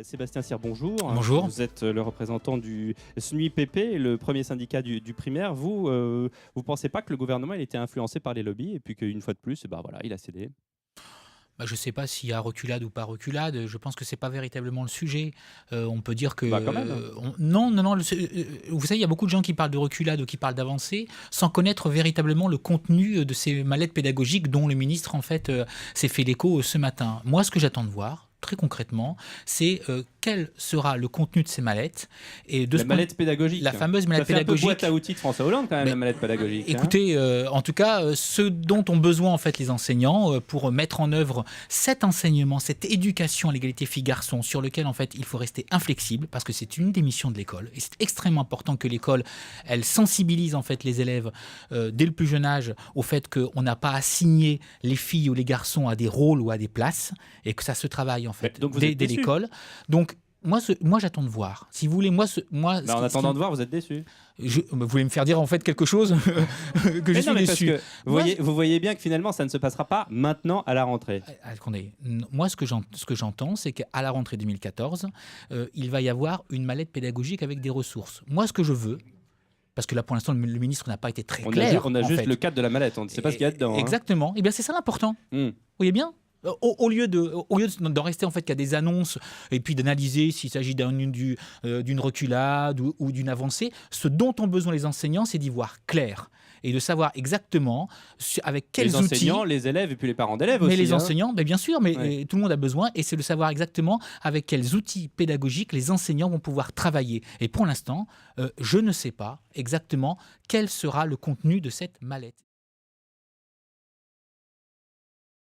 Sébastien Cyr, bonjour. Bonjour. Vous êtes le représentant du SNUIPP, le premier syndicat du primaire. Vous ne pensez pas que le gouvernement il était influencé par les lobbies et puis qu'une fois de plus, voilà, il a cédé? Je ne sais pas s'il y a reculade ou pas reculade. Je pense que c'est pas véritablement le sujet. On peut dire que Quand même. non, non, non. Vous savez, il y a beaucoup de gens qui parlent de reculade ou qui parlent d'avancée sans connaître véritablement le contenu de ces mallettes pédagogiques dont le ministre en fait s'est fait l'écho ce matin. Moi, ce que j'attends de voir, très concrètement, c'est quel sera le contenu de ces mallettes et de la mallette pédagogique. La fameuse mallette pédagogique. Ça fait un peu boîte à outils de François Hollande quand même, la mallette pédagogique. Écoutez, en tout cas, ce dont ont besoin en fait les enseignants pour mettre en œuvre cet enseignement, cette éducation à l'égalité filles-garçons, sur lequel en fait il faut rester inflexible parce que c'est une des missions de l'école et c'est extrêmement important que l'école elle sensibilise en fait les élèves dès le plus jeune âge au fait qu'on n'a pas assigné les filles ou les garçons à des rôles ou à des places et que ça se travaille en fait dès l'école. Donc moi, j'attends de voir. Si vous voulez, en attendant de voir, vous êtes déçu. Vous voulez me faire dire en fait quelque chose que je suis déçu. Vous voyez bien que finalement, ça ne se passera pas maintenant à la rentrée. Attendez, moi, ce que j'entends, c'est qu'à la rentrée 2014, il va y avoir une mallette pédagogique avec des ressources. Moi, ce que je veux, parce que là, pour l'instant, le ministre n'a pas été très clair. On a juste le cadre de la mallette, on ne sait pas ce qu'il y a dedans. Exactement. Et bien, c'est ça l'important. Vous voyez bien ? Au lieu d'en rester en fait qu'à des annonces et puis d'analyser s'il s'agit d'une reculade ou d'une avancée, ce dont ont besoin les enseignants, c'est d'y voir clair et de savoir exactement avec quels outils... Les enseignants, les élèves et puis les parents d'élèves aussi. Mais les enseignants, bien sûr, mais tout le monde a besoin et c'est de savoir exactement avec quels outils pédagogiques les enseignants vont pouvoir travailler. Et pour l'instant, je ne sais pas exactement quel sera le contenu de cette mallette.